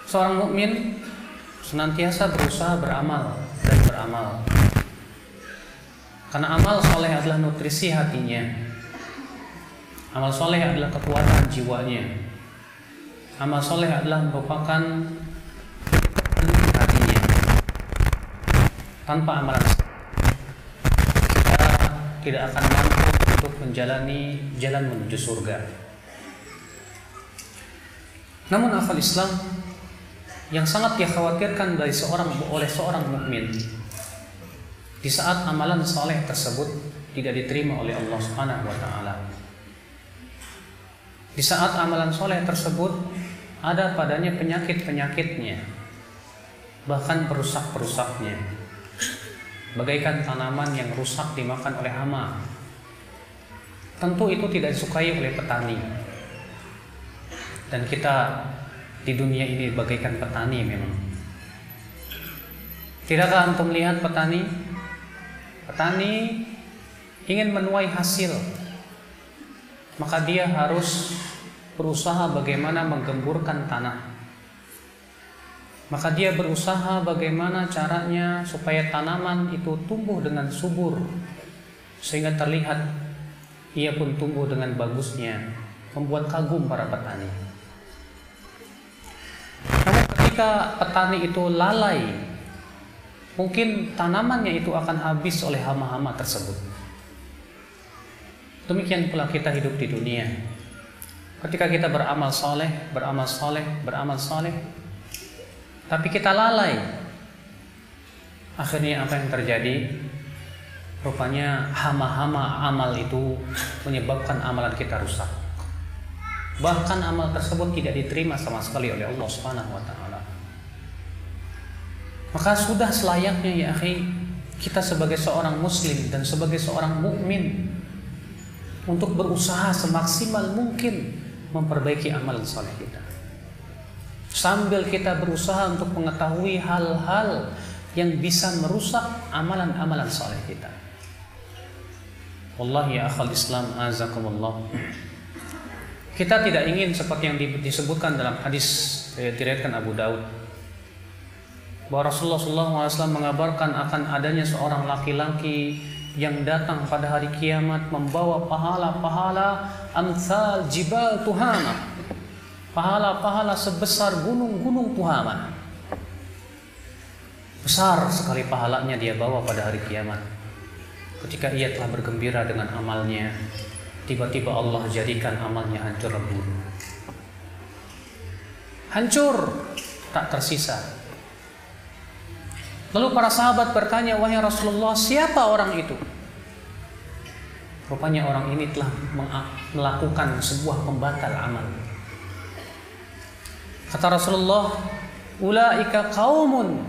Seorang mukmin senantiasa berusaha beramal dan beramal. Karena amal soleh adalah nutrisi hatinya. Amal soleh adalah kekuatan jiwanya. Amal soleh adalah merupakan hatinya. Tanpa amalan kita tidak akan mampu untuk menjalani jalan menuju surga. Namun akal Islam yang sangat dikhawatirkan oleh seorang mukmin di saat amalan soleh tersebut tidak diterima oleh Allah Subhanahu wa taala. Di saat amalan soleh tersebut ada padanya penyakit-penyakitnya, bahkan perusak-perusaknya, bagaikan tanaman yang rusak dimakan oleh hama. Tentu itu tidak disukai oleh petani. Dan kita di dunia ini bagaikan petani memang. Tidakkah antum lihat petani? Petani ingin menuai hasil, maka dia harus berusaha bagaimana menggemburkan tanah. Maka dia berusaha bagaimana caranya supaya tanaman itu tumbuh dengan subur, sehingga terlihat ia pun tumbuh dengan bagusnya, membuat kagum para petani. Namun ketika petani itu lalai, mungkin tanamannya itu akan habis oleh hama-hama tersebut. Demikian pula kita hidup di dunia. Ketika kita beramal soleh, tapi kita lalai, akhirnya apa yang terjadi? Rupanya hama-hama amal itu menyebabkan amalan kita rusak. Bahkan amal tersebut tidak diterima sama sekali oleh Allah Subhanahu wa taala. Maka sudah selayaknya ya akhi, kita sebagai seorang muslim dan sebagai seorang mukmin untuk berusaha semaksimal mungkin memperbaiki amalan saleh kita. Sambil kita berusaha untuk mengetahui hal-hal yang bisa merusak amalan-amalan saleh kita. Wallahi ya akhal Islam azakumullah. Kita tidak ingin seperti yang disebutkan dalam hadis diriwayatkan Abu Daud, bahwa Rasulullah SAW mengabarkan akan adanya seorang laki-laki yang datang pada hari kiamat membawa pahala-pahala amsal jibal Tuhama, pahala-pahala sebesar gunung-gunung Tuhama. Besar sekali pahalanya dia bawa pada hari kiamat. Ketika ia telah bergembira dengan amalnya, tiba-tiba Allah jadikan amalnya hancur lebur. Hancur, tak tersisa. Lalu para sahabat bertanya, wahai Rasulullah, siapa orang itu? Rupanya orang ini telah melakukan sebuah pembatal amal. Kata Rasulullah, ulaika qaumun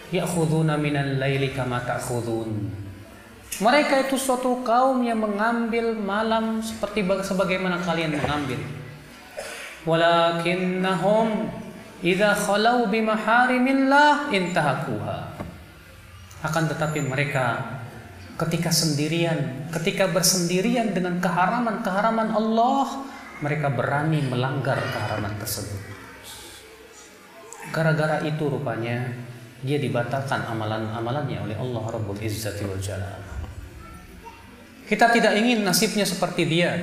ya'khuduna minal laili kama ta'khudun. Mereka itu suatu kaum yang mengambil malam sebagaimana kalian mengambil. Walakinnahum idza khalau bimaharimillah intahakuha. Akan tetapi mereka ketika bersendirian dengan keharaman-keharaman Allah, mereka berani melanggar keharaman tersebut. Gara-gara itu rupanya dia dibatalkan amalan-amalannya oleh Allah Rabbul Izzati wal Jalal. Kita tidak ingin nasibnya seperti dia.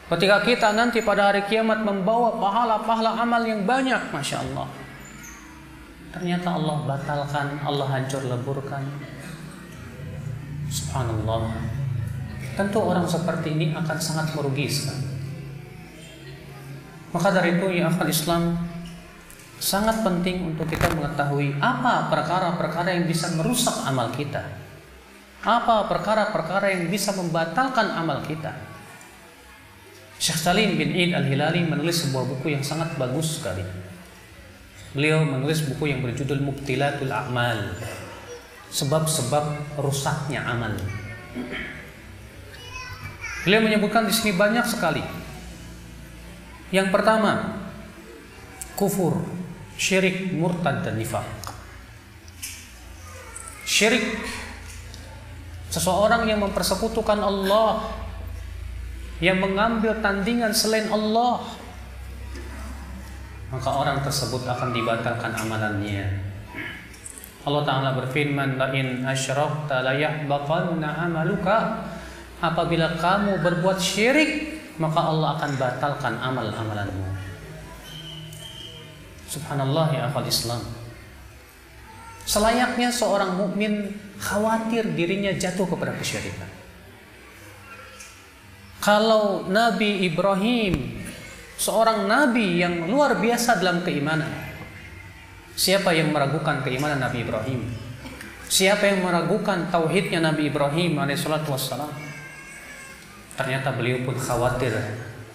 Ketika kita nanti pada hari kiamat membawa pahala-pahala amal yang banyak, Masya Allah, ternyata Allah batalkan, Allah hancur leburkan. Subhanallah. Tentu orang seperti ini akan sangat merugi sekali. Maka dari itu ya akhwat Islam, sangat penting untuk kita mengetahui apa perkara-perkara yang bisa merusak amal kita. Apa perkara-perkara yang bisa membatalkan amal kita. Syekh Salim bin Eid Al-Hilali menulis sebuah buku yang sangat bagus sekali. Beliau menulis buku yang berjudul Mubtilatul A'mal, sebab-sebab rusaknya amal. Beliau menyebutkan di sini banyak sekali. Yang pertama, kufur, syirik, murtad dan nifaq. Syirik, seseorang yang mempersekutukan Allah, yang mengambil tandingan selain Allah. maka orang tersebut akan dibatalkan amalannya. Allah Ta'ala berfirman, la in asyrakta la yahbatanna amaluka. Apabila kamu berbuat syirik, maka Allah akan batalkan amal-amalanmu. Subhanallah ya akhwat Islam. Selayaknya seorang mukmin khawatir dirinya jatuh kepada kesyirikan. Kalau Nabi Ibrahim, seorang nabi yang luar biasa dalam keimanan, siapa yang meragukan keimanan Nabi Ibrahim? Siapa yang meragukan tauhidnya Nabi Ibrahim alaihissalatu wassalam? Ternyata beliau pun khawatir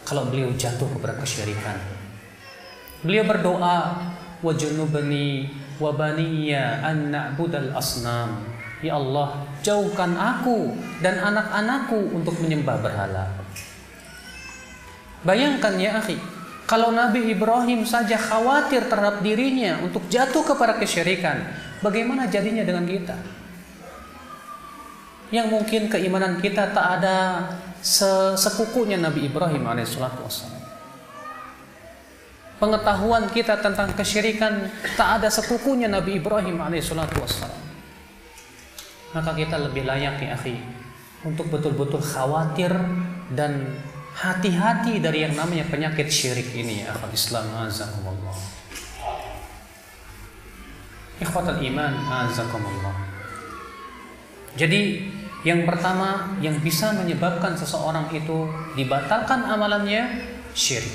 kalau beliau jatuh kepada kesyirikan. Beliau berdoa, wajnubni wa baniya an na'budal asnam. Ya Allah, jauhkan aku dan anak-anakku untuk menyembah berhala. Bayangkan ya akhi, kalau Nabi Ibrahim saja khawatir terhadap dirinya untuk jatuh kepada kesyirikan, bagaimana jadinya dengan kita? Yang mungkin keimanan kita tak ada sekukunya Nabi Ibrahim alaihissalatu wassalam. Pengetahuan kita tentang kesyirikan tak ada sekukunya Nabi Ibrahim alaihissalatu wassalam. Maka kita lebih layak ya akhi untuk betul-betul khawatir dan hati-hati dari yang namanya penyakit syirik ini ya akhwat Islam azakumullah. Ikhwatal iman azakumullah. Jadi yang pertama yang bisa menyebabkan seseorang itu dibatalkan amalannya syirik.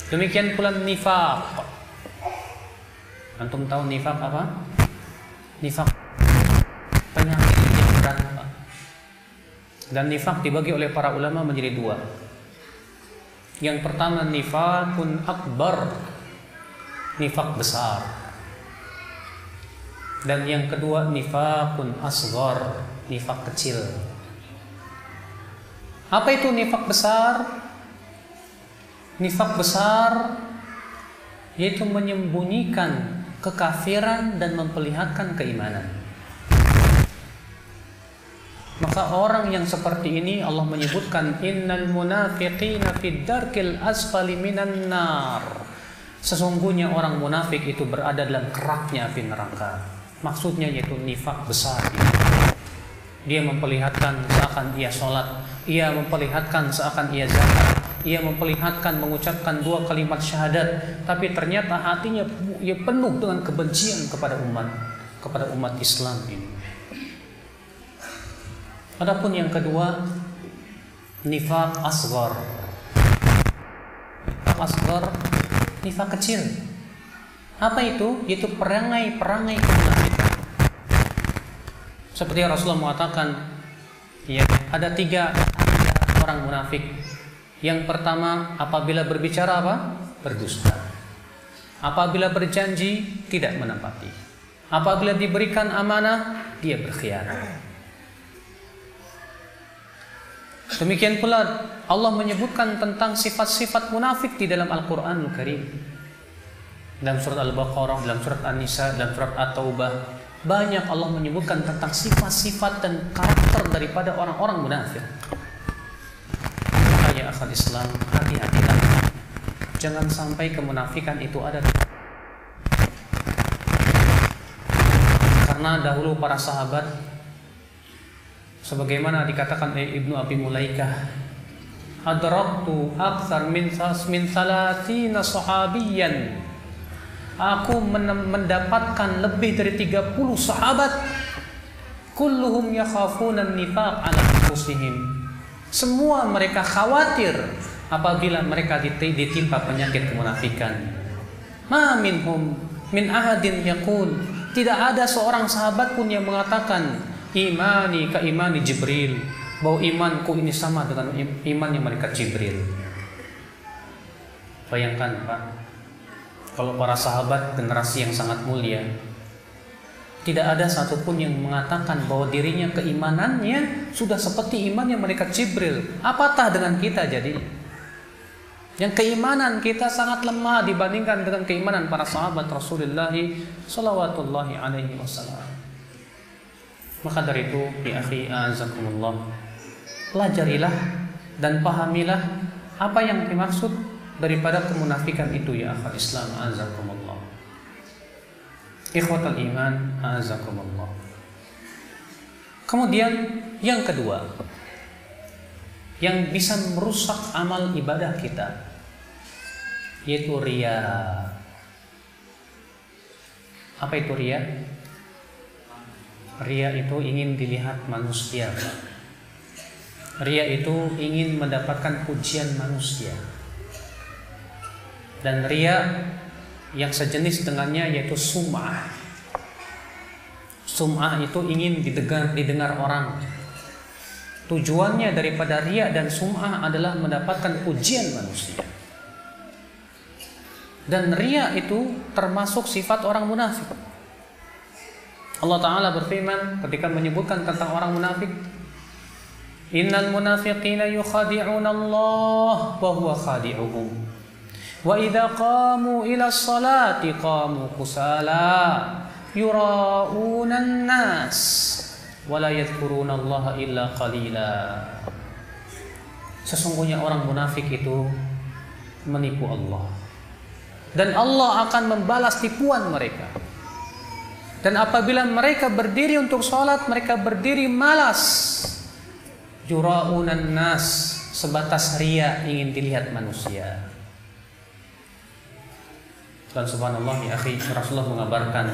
Demikian pula nifaq. Antum tahu nifaq apa? Nifaq penyakit yang berat. Dan nifaq dibagi oleh para ulama menjadi dua. Yang pertama nifaqun akbar, nifaq besar. Dan yang kedua nifaqun asghar, nifaq kecil. Apa itu nifaq besar? Nifaq besar yaitu menyembunyikan kekafiran dan memperlihatkan keimanan. Maka orang yang seperti ini Allah menyebutkan innal munafiqina fid darkil asfali minan nar. Sesungguhnya orang munafik itu berada dalam keraknya api neraka. Maksudnya yaitu nifaq besar. Dia memperlihatkan seakan ia sholat, ia memperlihatkan seakan ia zakat, ia memperlihatkan mengucapkan 2 kalimat syahadat, tapi ternyata hatinya ia penuh dengan kebencian kepada umat Islam ini. Adapun yang kedua, nifaq asghar. Nifaq asghar, nifaq kecil. Apa itu? Yaitu perangai-perangai kemunafikan. Seperti Rasulullah mengatakan, ya, ada 3 orang munafik. Yang pertama, apabila berbicara apa? Berdusta. Apabila berjanji, tidak menepati. Apabila diberikan amanah, dia berkhianat. Demikian pula Allah menyebutkan tentang sifat-sifat munafik di dalam Al-Quranul Karim. Dalam surat Al-Baqarah, dalam surat An-Nisa, dalam surat At-Taubah, banyak Allah menyebutkan tentang sifat-sifat dan karakter daripada orang-orang munafik. Maka ya akhwat Islam, hati-hatilah. Jangan sampai kemunafikan itu ada. Karena dahulu para sahabat, sebagaimana dikatakan oleh Ibnu Abi Mulaikah, adraktu aktsar min 30 sahabiyan. Aku mendapatkan lebih dari 30 sahabat, kulluhum yakhafuna an-nifaq ala anfusihim. Semua mereka khawatir apabila mereka ditimpa penyakit kemunafikan. Ma minhum min ahadin yaqul, tidak ada seorang sahabat pun yang mengatakan imani ka imani Jibril, bahwa imanku ini sama dengan imannya malaikat Jibril. Bayangkan Pak, kalau para sahabat generasi yang sangat mulia, tidak ada satupun yang mengatakan bahwa dirinya keimanannya sudah seperti imannya malaikat Jibril. Apatah dengan kita jadi? Yang keimanan kita sangat lemah dibandingkan dengan keimanan para sahabat Rasulullah sallallahu alaihi wasallam. Maka dari itu, ya akhi azakumullah, pelajarilah dan pahamilah apa yang dimaksud daripada kemunafikan itu ya akhal Islam, azakumullah. Ikhwatal iman, azakumullah. Kemudian yang kedua, yang bisa merusak amal ibadah kita, yaitu riya. Apa itu riya? Riya itu ingin dilihat manusia. Riya itu ingin mendapatkan pujian manusia. Dan riya yang sejenis dengannya yaitu sum'ah. Sum'ah itu ingin didengar orang. Tujuannya daripada riya dan sum'ah adalah mendapatkan pujian manusia. Dan riya itu termasuk sifat orang munafik. Allah Ta'ala berfirman ketika menyebutkan tentang orang munafik, innal munafiqina yukhadi'una Allah wa huwa khadi'uhum wa idza qamu ila sholati qamu kusala yura'una an-nas wa la yadhkuruna Allah illa qalila. Sesungguhnya orang munafik itu menipu Allah, dan Allah akan membalas tipuan mereka. Dan apabila mereka berdiri untuk sholat, mereka berdiri malas. Jura'unan nas, sebatas riya, ingin dilihat manusia. Dan subhanallah ya akhi, Rasulullah mengabarkan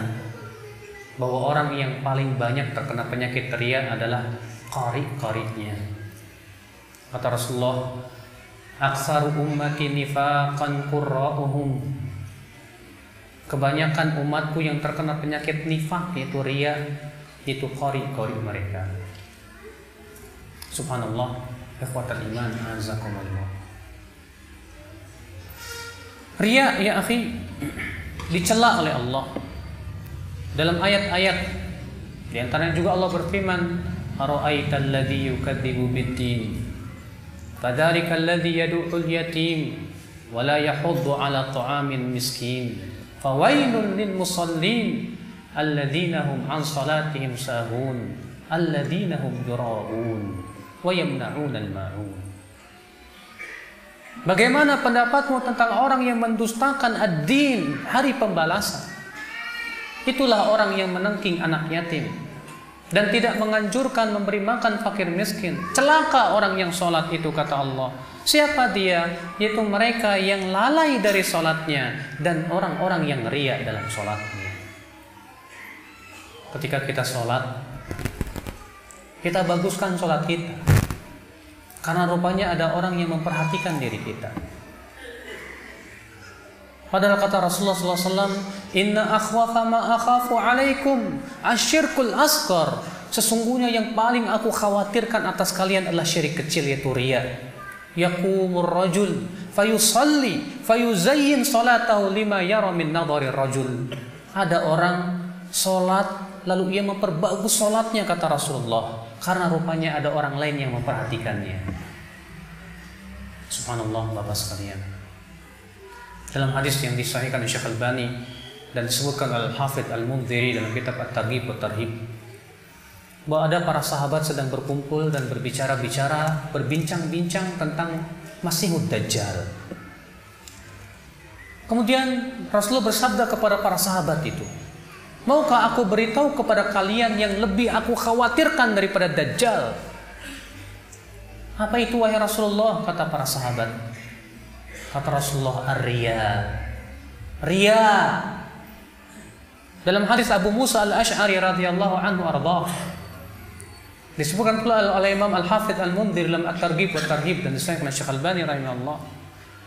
bahwa orang yang paling banyak terkena penyakit riya adalah qari-qarinya. Kata Rasulullah, aksaru ummati nifaqan qurra'uhum. Kebanyakan umatku yang terkena penyakit nifaq, yaitu riya, itu qari-qari mereka. Subhanallah, ikhwatal iman, azakumullah. Riya ya akhi dicela oleh Allah dalam ayat-ayat. Di antaranya juga Allah berfirman, ara'aital ladzi yukadzibu bid-din fadzalika alladzi yad'ul yatim wa la yahuddu 'ala ta'amil miskin fawailun lil musallin alladzina hum 'an salatihim sahun alladzina hum yura'un wa yamna'un al-ma'un. Bagaimana pendapatmu tentang orang yang mendustakan ad-din, hari pembalasan? Itulah orang yang menengking anak yatim dan tidak menganjurkan memberi makan fakir miskin. Celaka orang yang sholat itu, kata Allah. Siapa dia? Yaitu mereka yang lalai dari sholatnya dan orang-orang yang riya dalam sholatnya. Ketika kita sholat, kita baguskan sholat kita, karena rupanya ada orang yang memperhatikan diri kita. Padahal kata Rasulullah SAW, inna akhwafa ma akhafu alaikum asyirkul asghar. Sesungguhnya yang paling aku khawatirkan atas kalian adalah syirik kecil, yaitu riya. Yaqumur rajul fayusalli fayuzayyin salatahu lima yara min nadhari rajul. Ada orang sholat lalu ia memperbagus sholatnya, kata Rasulullah, karena rupanya ada orang lain yang memperhatikannya. Subhanallah, Bapak sekalian. Dalam hadis yang disahihkan oleh Syekh Al-Albani dan disebutkan oleh Al-Hafidz Al-Mundhiri dalam kitab At-Targhib wa Tarhib, bahwa ada para sahabat sedang berkumpul dan berbicara-bicara, berbincang-bincang tentang Masihud Dajjal. Kemudian Rasulullah bersabda kepada para sahabat itu, maukah aku beritahu kepada kalian yang lebih aku khawatirkan daripada Dajjal? Apa itu wahai Rasulullah? Kata para sahabat. Kata Rasulullah, ar-riya. Riya. Dalam hadis Abu Musa Al-Asy'ari radhiyallahu anhu ardhah, disebutkan pula oleh Imam Al-Hafidz Al-Mundhir dalam At-Targhib wa Tarhib dan disahihkan oleh Syekh Al-Albani rahimahullah.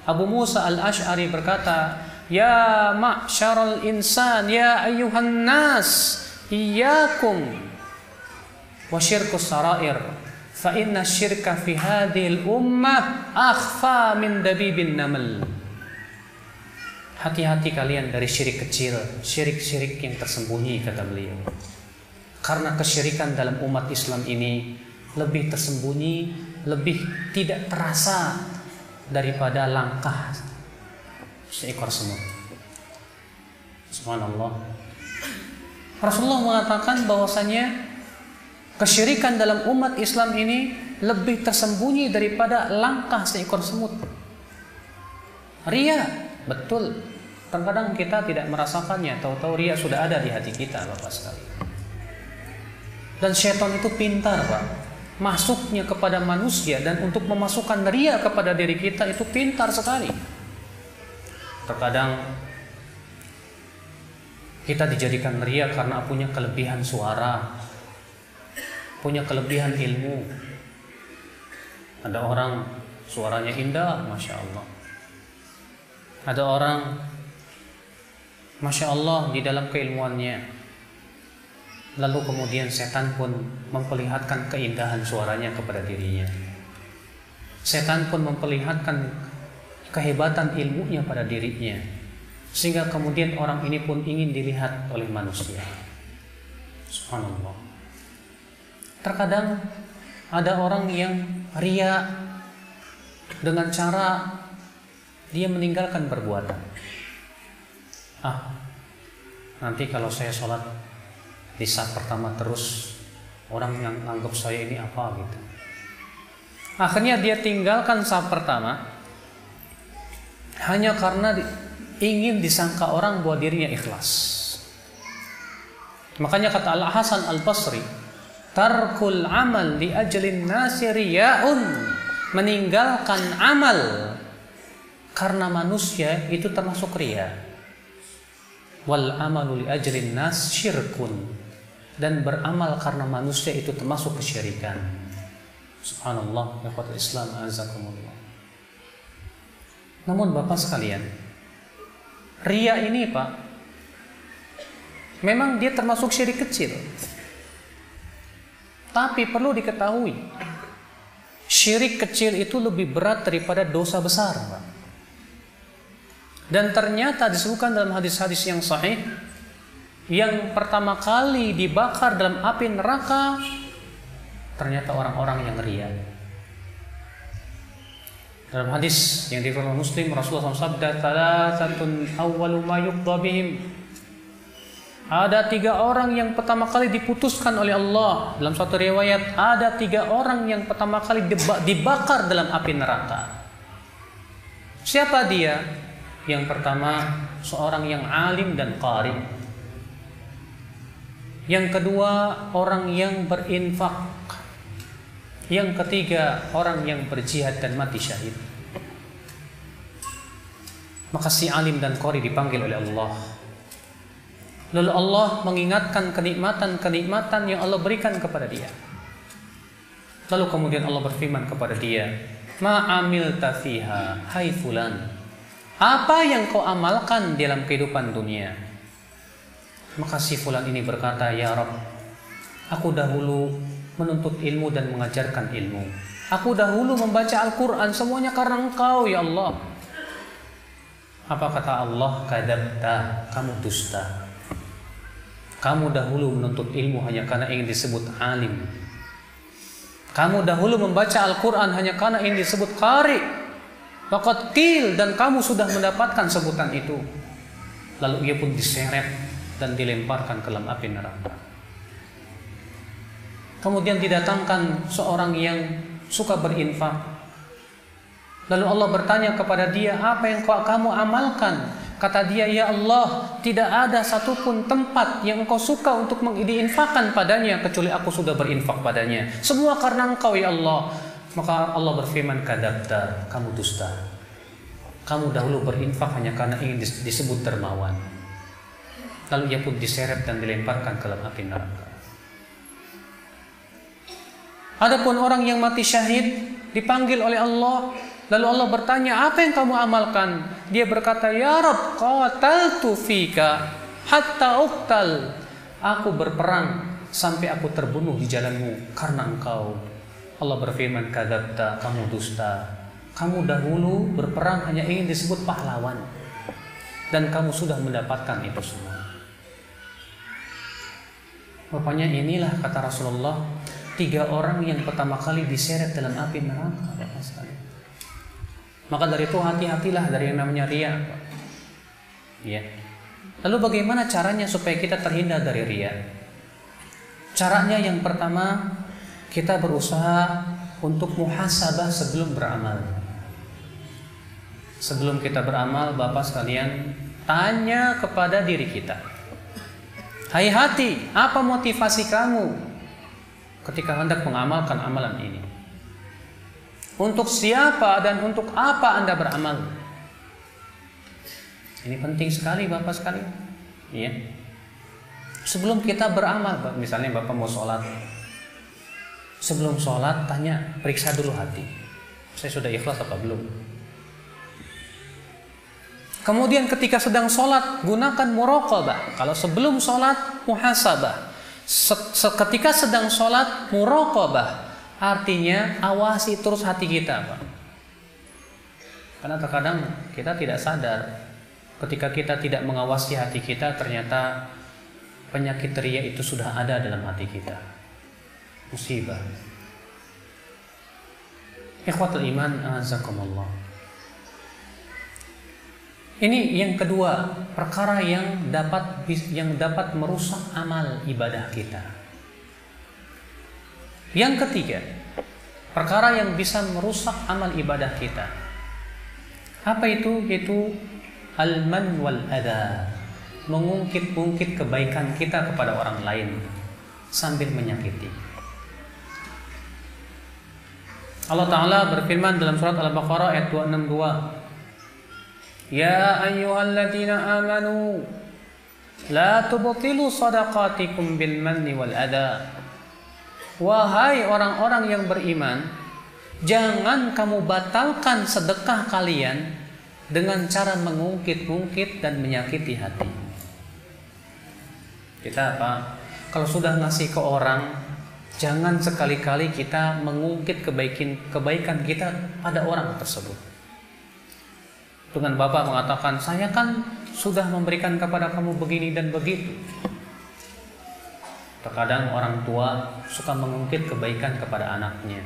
Abu Musa Al-Asy'ari berkata, ya ma'syaral insan, ya ayyuhan nas, iyyakum wa syirkus sarair, fa inna syirka fi hadhil ummah akhfa min dabibin namal. Hati-hati kalian dari syirik kecil, syirik-syirik yang tersembunyi, kata beliau. Karena kesyirikan dalam umat Islam ini lebih tersembunyi, lebih tidak terasa daripada langkah seekor semut. Subhanallah. Rasulullah mengatakan bahwasanya kesyirikan dalam umat Islam ini lebih tersembunyi daripada langkah seekor semut. Ria, betul. Terkadang kita tidak merasakannya, tahu-tahu ria sudah ada di hati kita, Bapak sekalian. Dan syaitan itu pintar, Pak. Masuknya kepada manusia dan untuk memasukkan ria kepada diri kita itu pintar sekali. Terkadang kita dijadikan ria karena punya kelebihan suara, punya kelebihan ilmu. Ada orang suaranya indah, Masya Allah. Ada orang Masya Allah di dalam keilmuannya. Lalu kemudian setan pun memperlihatkan keindahan suaranya kepada dirinya. Setan pun memperlihatkan kehebatan ilmunya pada dirinya. Sehingga kemudian orang ini pun ingin dilihat oleh manusia. Subhanallah. Terkadang ada orang yang ria dengan cara dia meninggalkan perbuatan. Nanti kalau saya sholat di saf pertama terus, orang yang anggap saya ini apa gitu. Akhirnya dia tinggalkan saf pertama hanya karena ingin disangka orang bahwa dirinya ikhlas. Makanya kata Al-Hasan Al-Basri, tarkul amal li ajlin nasi riya'un, meninggalkan amal karena manusia itu termasuk riya. Wal amalu li ajlin nas syirkun, dan beramal karena manusia itu termasuk kesyirikan. Subhanallah, ya ikhwatul Islam, azakumullah. Namun Bapak sekalian, ria ini Pak, memang dia termasuk syirik kecil. Tapi perlu diketahui, syirik kecil itu lebih berat daripada dosa besar, Pak. Dan ternyata disebutkan dalam hadis-hadis yang sahih, yang pertama kali dibakar dalam api neraka ternyata orang-orang yang ria. Dalam hadis yang diriwayatkan Muslim, Rasulullah SAW sabda, "Thalathatun awwalu ma yuqda bihim." Ada 3 orang yang pertama kali diputuskan oleh Allah. Dalam suatu riwayat, ada 3 orang yang pertama kali dibakar dalam api neraka. Siapa dia? Yang pertama, seorang yang alim dan qari. Yang kedua, orang yang berinfak. Yang ketiga, orang yang berjihad dan mati syahid. Maka si alim dan qari dipanggil oleh Allah. Lalu Allah mengingatkan kenikmatan-kenikmatan yang Allah berikan kepada dia. Lalu kemudian Allah berfirman kepada dia, "Ma'amilta fiha, hai fulan." Apa yang kau amalkan dalam kehidupan dunia? Maka si fulan ini berkata, "Ya Rabb, aku dahulu menuntut ilmu dan mengajarkan ilmu. Aku dahulu membaca Al-Quran, semuanya karena Engkau, ya Allah." Apa kata Allah? "Kadzabta, kamu dusta. Kamu dahulu menuntut ilmu hanya karena ingin disebut alim. Kamu dahulu membaca Al-Quran hanya karena ingin disebut qari. Waqad qil, dan kamu sudah mendapatkan sebutan itu." Lalu ia pun diseret dan dilemparkan ke dalam api neraka. Kemudian didatangkan seorang yang suka berinfak. Lalu Allah bertanya kepada dia, "Apa yang kamu amalkan?" Kata dia, "Ya Allah, tidak ada satupun tempat yang Engkau suka untuk diinfakkan padanya kecuali aku sudah berinfak padanya. Semua karena Engkau, ya Allah." Maka Allah berfirman, "Kadzabta, kamu dusta. Kamu dahulu berinfak hanya karena ingin disebut dermawan." Lalu ia pun diseret dan dilemparkan ke dalam api neraka. Adapun orang yang mati syahid dipanggil oleh Allah. Lalu Allah bertanya, "Apa yang kamu amalkan?" Dia berkata, "Ya Rabb, qataltu fika hatta uqtal." Aku berperang sampai aku terbunuh di jalanmu karena Engkau. Allah berfirman, "Kadzabta, kamu dusta. Kamu dahulu berperang hanya ingin disebut pahlawan, dan kamu sudah mendapatkan itu semua." Rupanya inilah kata Rasulullah, 3 orang yang pertama kali diseret dalam api neraka. Maka dari itu hati-hatilah dari yang namanya riya. Ya. Lalu bagaimana caranya supaya kita terhindar dari riya? Caranya yang pertama, kita berusaha untuk muhasabah sebelum beramal. Sebelum kita beramal, Bapak sekalian, tanya kepada diri kita. Hai hati, apa motivasi kamu ketika hendak mengamalkan amalan ini? Untuk siapa dan untuk apa Anda beramal? Ini penting sekali Bapak sekalian. Iya. Sebelum kita beramal, misalnya Bapak mau sholat, sebelum sholat tanya, periksa dulu hati. Saya sudah ikhlas apa belum? Kemudian ketika sedang sholat, gunakan muraqabah. Kalau sebelum sholat, muhasabah. Ketika sedang sholat, muraqabah. Artinya awasi terus hati kita, Pak. Karena terkadang kita tidak sadar, ketika kita tidak mengawasi hati kita, ternyata penyakit ria itu sudah ada dalam hati kita. Musibah. Ikhwatul iman, azakumullah. Ini yang kedua, perkara yang dapat merusak amal ibadah kita. Yang ketiga, perkara yang bisa merusak amal ibadah kita. Apa itu? Yaitu al-man wal adha. Mengungkit-ungkit kebaikan kita kepada orang lain sambil menyakiti. Allah Ta'ala berfirman dalam surat Al-Baqarah ayat 262. Ya ayyuhalladzina amanu la tubtilu sadaqatikum bil manni wal adha. Wahai orang-orang yang beriman, jangan kamu batalkan sedekah kalian dengan cara mengungkit-ungkit dan menyakiti hati. Kita apa? Kalau sudah ngasih ke orang, jangan sekali-kali kita mengungkit kebaikan kita pada orang tersebut. Dengan Bapak mengatakan, saya kan sudah memberikan kepada kamu begini dan begitu. Terkadang orang tua suka mengungkit kebaikan kepada anaknya.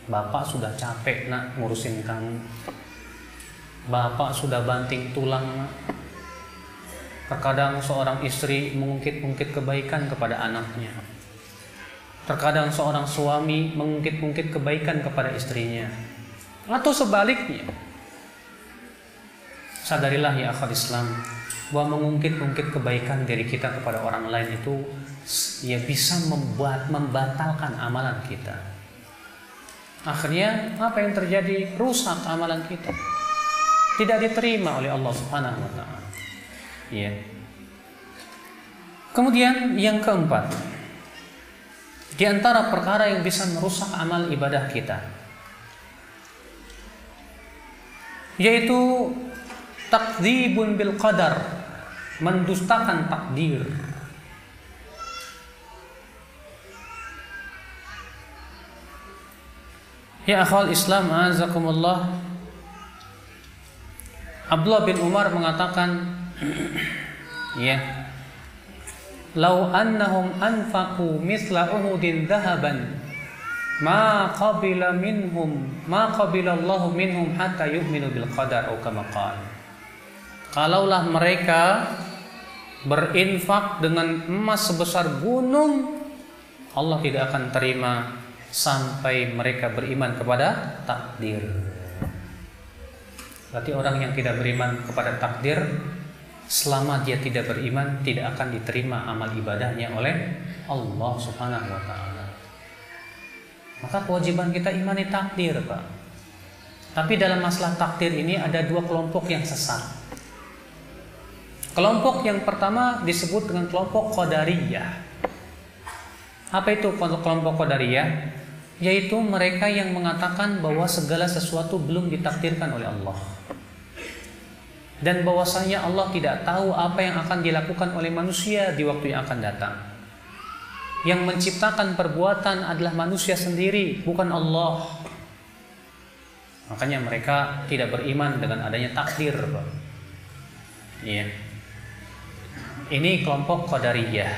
Bapak sudah capek nak ngurusin kamu. Bapak sudah banting tulang nak. Terkadang seorang istri mengungkit-ungkit kebaikan kepada anaknya. Terkadang seorang suami mengungkit-ungkit kebaikan kepada istrinya. Atau sebaliknya. Sadarilah ya akhwat Islam, bahwa mengungkit-ungkit kebaikan dari kita kepada orang lain itu ya bisa membatalkan amalan kita. Akhirnya apa yang terjadi? Rusak amalan kita. Tidak diterima oleh Allah Subhanahu wa taala. Ya. Kemudian yang keempat, di antara perkara yang bisa merusak amal ibadah kita, yaitu takdzibun bil qadar, mendustakan takdir. Ya akhwal Islam, azakumullah. Abdullah bin Umar mengatakan, ya, "Lau annahum anfaqu misla Uhudin dhahaban, ma qabila Allahu minhum hatta yu'minu bil qadar atau kama qala." Kalaulah mereka berinfak dengan emas sebesar gunung, Allah tidak akan terima sampai mereka beriman kepada takdir. Berarti orang yang tidak beriman kepada takdir, selama dia tidak beriman, tidak akan diterima amal ibadahnya oleh Allah Subhanahu wa taala. Maka kewajiban kita imani takdir, Pak. Tapi dalam masalah takdir ini ada dua kelompok yang sesat. Kelompok yang pertama disebut dengan kelompok Qadariyah. Apa itu kelompok Qadariyah? Yaitu mereka yang mengatakan bahwa segala sesuatu belum ditakdirkan oleh Allah, dan bahwasanya Allah tidak tahu apa yang akan dilakukan oleh manusia di waktu yang akan datang. Yang menciptakan perbuatan adalah manusia sendiri, bukan Allah. Makanya mereka tidak beriman dengan adanya takdir, Pak. Iya. Ini kelompok Qadariyah.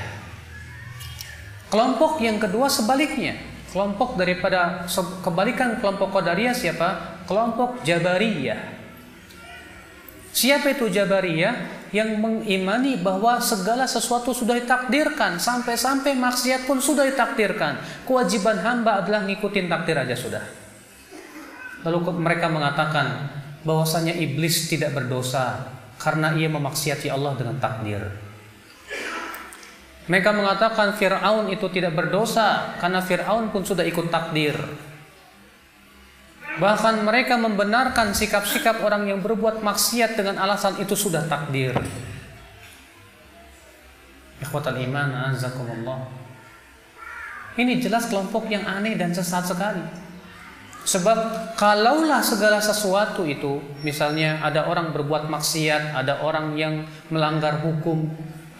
Kelompok yang kedua sebaliknya. Kelompok daripada kebalikan kelompok Qadariyah siapa? Kelompok Jabariyah. Siapa itu Jabariyah? Yang mengimani bahwa segala sesuatu sudah ditakdirkan, sampai-sampai maksiat pun sudah ditakdirkan. Kewajiban hamba adalah ngikutin takdir aja sudah. Lalu mereka mengatakan, bahwasanya iblis tidak berdosa karena ia memaksiati Allah dengan takdir. Mereka mengatakan Fir'aun itu tidak berdosa karena Fir'aun pun sudah ikut takdir. Bahkan mereka membenarkan sikap-sikap orang yang berbuat maksiat dengan alasan itu sudah takdir. Ikhwatal iman, azakumullah. Ini jelas kelompok yang aneh dan sesat sekali. Sebab kalaulah segala sesuatu itu, misalnya ada orang berbuat maksiat, ada orang yang melanggar hukum,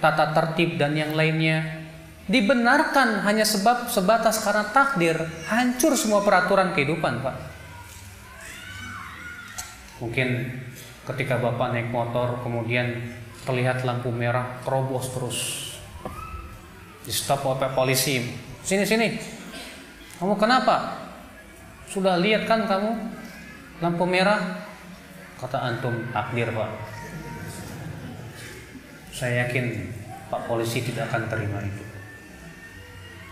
tata tertib dan yang lainnya, dibenarkan hanya sebab sebatas karena takdir, hancur semua peraturan kehidupan, Pak. Mungkin ketika Bapak naik motor kemudian terlihat lampu merah, terobos terus, di stop oleh polisi. Sini. Kamu kenapa? Sudah lihat kan kamu lampu merah? Kata antum, takdir, Pak. Saya yakin Pak polisi tidak akan terima itu.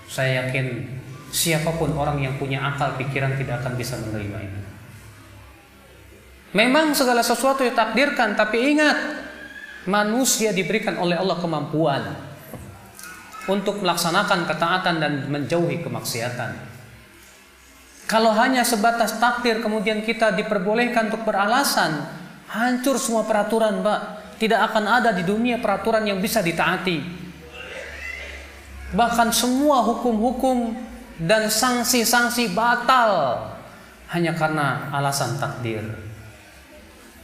Saya yakin siapapun orang yang punya akal pikiran tidak akan bisa menerima itu. Memang segala sesuatu ditakdirkan, tapi ingat, manusia diberikan oleh Allah kemampuan untuk melaksanakan ketaatan dan menjauhi kemaksiatan. Kalau hanya sebatas takdir kemudian kita diperbolehkan untuk beralasan, hancur semua peraturan, Pak. Tidak akan ada di dunia peraturan yang bisa ditaati. Bahkan semua hukum-hukum dan sanksi-sanksi batal hanya karena alasan takdir.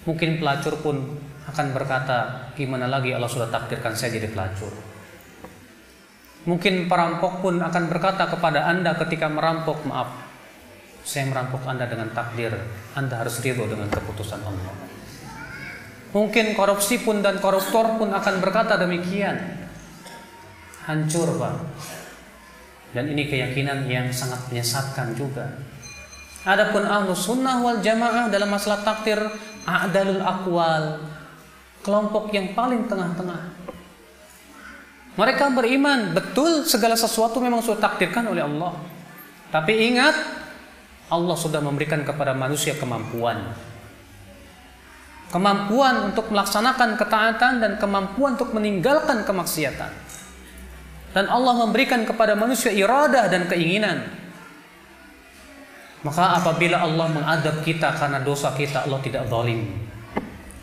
Mungkin pelacur pun akan berkata, gimana lagi Allah sudah takdirkan saya jadi pelacur. Mungkin perampok pun akan berkata kepada Anda ketika merampok, maaf, saya merampok Anda dengan takdir, Anda harus ridho dengan keputusan Allah. Mungkin korupsi pun dan koruptor pun akan berkata demikian. Hancur, Pak. Dan ini keyakinan yang sangat menyesatkan juga. Adapun Ahlus Sunnah wal Jamaah dalam masalah takdir, a'dalul aqwal, kelompok yang paling tengah-tengah. Mereka beriman betul segala sesuatu memang sudah takdirkan oleh Allah. Tapi ingat, Allah sudah memberikan kepada manusia kemampuan. Kemampuan untuk melaksanakan ketaatan dan kemampuan untuk meninggalkan kemaksiatan. Dan Allah memberikan kepada manusia iradah dan keinginan. Maka apabila Allah mengadab kita karena dosa kita, Allah tidak zalim.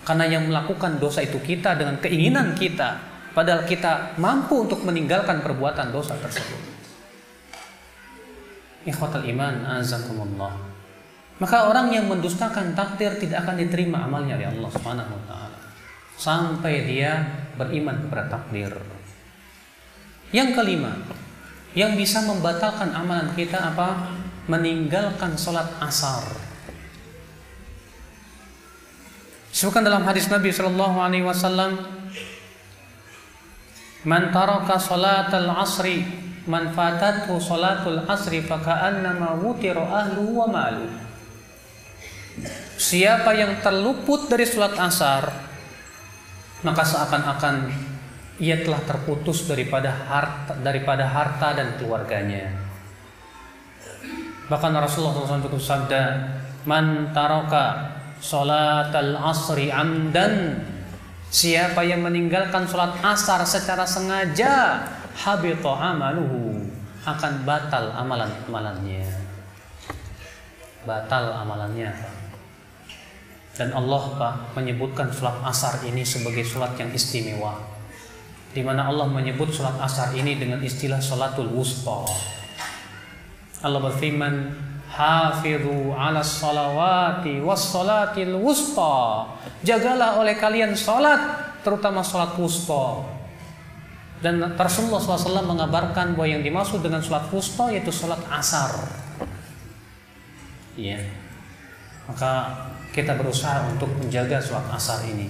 Karena yang melakukan dosa itu kita dengan keinginan kita, padahal kita mampu untuk meninggalkan perbuatan dosa tersebut. Ikhwatal iman, azakumullah. Maka orang yang mendustakan takdir tidak akan diterima amalnya oleh Allah Subhanahu wa taala sampai dia beriman kepada takdir. Yang kelima, yang bisa membatalkan amalan kita apa? Meninggalkan sholat asar. Disebutkan dalam hadis Nabi sallallahu alaihi wasallam, "Man taraka sholatal asri, man fatathu sholatul asri faka'annama wutira ahluhu wa malu." Siapa yang terluput dari sholat asar, maka seakan-akan ia telah terputus daripada harta dan keluarganya. Bahkan Rasulullah SAW bersabda, "Man taraka sholatal asri amdan." Siapa yang meninggalkan sholat asar secara sengaja, habita amaluhu, akan batal amalannya. Batal amalannya. Dan Allah, Pak, menyebutkan sholat asar ini sebagai sholat yang istimewa, di mana Allah menyebut sholat asar ini dengan istilah sholatul wusta. Allah berfirman, "Hafidhu 'alas salawati was salatil wusta." Jagalah oleh kalian salat, terutama salat wusta. Dan Rasulullah SAW mengabarkan bahwa yang dimaksud dengan salat wusta yaitu salat asar. Iya. Maka kita berusaha untuk menjaga salat asar ini.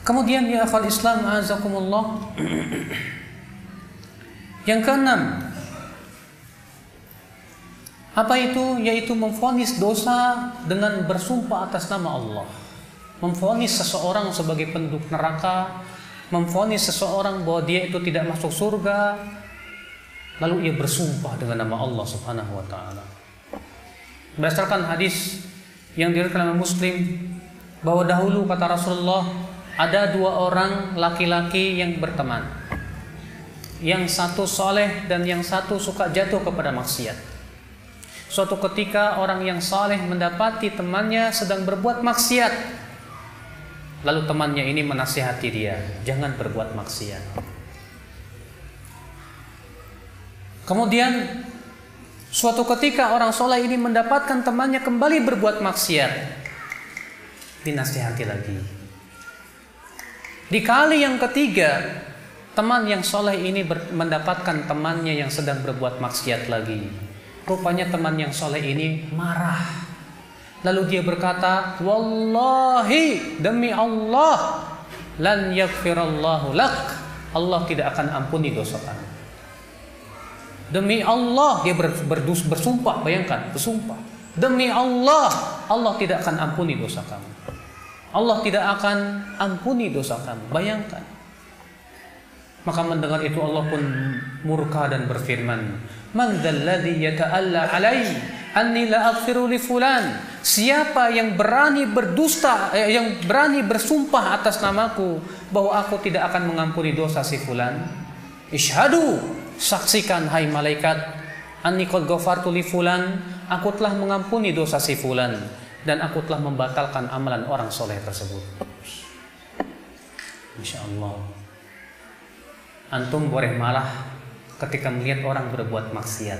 Kemudian ya akhwal Islam, azakumullah. Yang keenam, apa itu? Yaitu memvonis dosa dengan bersumpah atas nama Allah. Memvonis seseorang sebagai penduduk neraka, memvonis seseorang bahwa dia itu tidak masuk surga, lalu ia bersumpah dengan nama Allah Subhanahu wa taala. Berdasarkan hadis yang diriwayatkan oleh Muslim bahwa dahulu kata Rasulullah ada dua orang laki-laki yang berteman. Yang satu soleh dan yang satu suka jatuh kepada maksiat. Suatu ketika orang yang soleh mendapati temannya sedang berbuat maksiat. Lalu temannya ini menasihati dia, jangan berbuat maksiat. Kemudian suatu ketika orang soleh ini mendapatkan temannya kembali berbuat maksiat, dinasihati lagi. Di kali yang ketiga, teman yang soleh ini mendapatkan temannya yang sedang berbuat maksiat lagi. Rupanya teman yang soleh ini marah. Lalu dia berkata, wallahi, demi Allah, lan yaghfirallahu lak, Allah tidak akan ampuni dosa kamu. Demi Allah, dia bersumpah, bayangkan, bersumpah. Demi Allah, Allah tidak akan ampuni dosa kamu. Allah tidak akan ampuni dosa kamu, bayangkan. Maka mendengar itu Allah pun murka dan berfirman, man dzalladzi yata'alla 'alai anni la aghfiru li fulan. Siapa yang berani berdusta, yang berani bersumpah atas namaku bahwa aku tidak akan mengampuni dosa si fulan? Ishhadu, saksikan hai malaikat, anni qad ghafartu li fulan, aku telah mengampuni dosa si fulan dan aku telah membatalkan amalan orang soleh tersebut. Masya Allah. Antum boleh marah ketika melihat orang berbuat maksiat,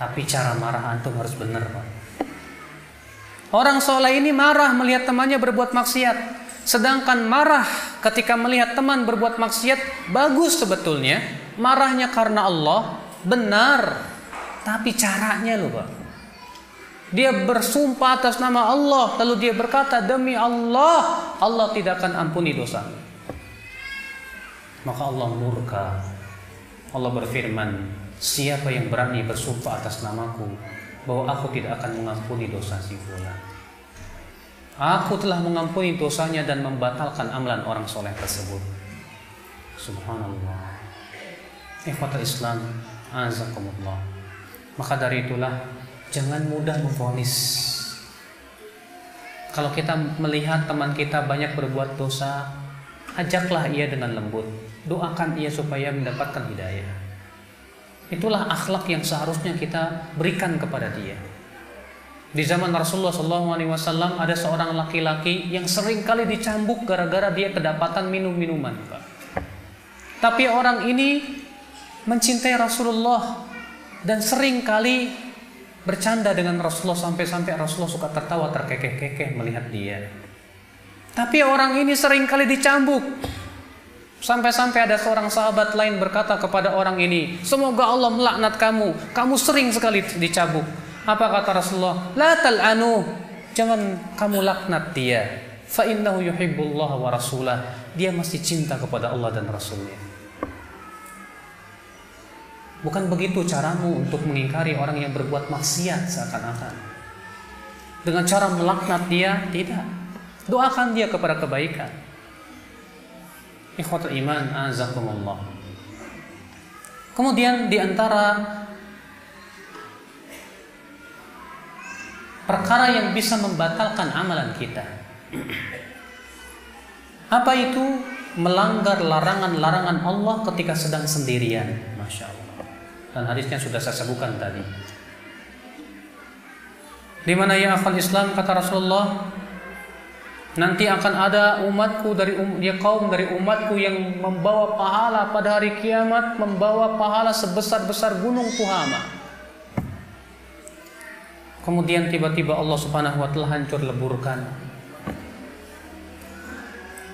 tapi cara marah antum harus benar, Pak. Orang soleh ini marah melihat temannya berbuat maksiat, sedangkan marah ketika melihat teman berbuat maksiat bagus sebetulnya. Marahnya karena Allah benar, tapi caranya loh, Pak. Dia bersumpah atas nama Allah, lalu dia berkata, demi Allah, Allah tidak akan ampuni dosa. Maka Allah murka. Allah berfirman, siapa yang berani bersumpah atas namaku bahwa aku tidak akan mengampuni dosa si fulan, aku telah mengampuni dosanya dan membatalkan amalan orang soleh tersebut. Subhanallah. Ikhwatul Islam, azakumullah. Maka dari itulah jangan mudah memvonis. Kalau kita melihat teman kita banyak berbuat dosa, ajaklah ia dengan lembut, doakan ia supaya mendapatkan hidayah. Itulah akhlak yang seharusnya kita berikan kepada dia. Di zaman Rasulullah SAW ada seorang laki-laki yang sering kali dicambuk gara-gara dia kedapatan minum-minuman, Pak. Tapi orang ini mencintai Rasulullah dan sering kali bercanda dengan Rasulullah sampai-sampai Rasulullah suka tertawa terkekeh-kekeh melihat dia. Tapi orang ini sering kali dicambuk. Sampai-sampai ada seorang sahabat lain berkata kepada orang ini, semoga Allah melaknat kamu, kamu sering sekali dicambuk. Apa kata Rasulullah? La tal'anu, jangan kamu laknat dia. Fa innahu yuhibbullah wa rasulah. Dia masih cinta kepada Allah dan Rasulnya. Bukan begitu caramu untuk mengingkari orang yang berbuat maksiat seakan-akan. Dengan cara melaknat dia, tidak. Doakan dia kepada kebaikan. Ikhwatul iman, azakumullah. Kemudian di antara perkara yang bisa membatalkan amalan kita, apa itu? Melanggar larangan-larangan Allah ketika sedang sendirian. Masya Allah. Dan hadisnya sudah saya sebutkan tadi. Di mana ya akhwal Islam, kata Rasulullah, nanti akan ada umatku kaum dari umatku yang membawa pahala pada hari kiamat, membawa pahala sebesar-besar gunung Tuhama. Kemudian tiba-tiba Allah Subhanahu wa taala hancur leburkan.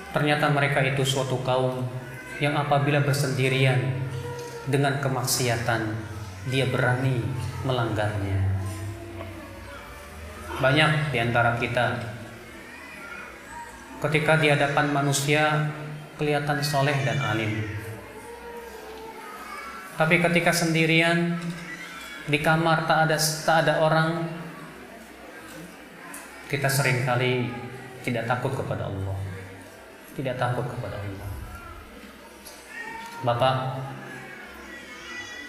Ternyata mereka itu suatu kaum yang apabila bersendirian dengan kemaksiatan, dia berani melanggarnya. Banyak di antara kita ketika di hadapan manusia kelihatan soleh dan alim, tapi ketika sendirian di kamar tak ada orang, kita seringkali tidak takut kepada Allah. Tidak takut kepada Allah. Bapak,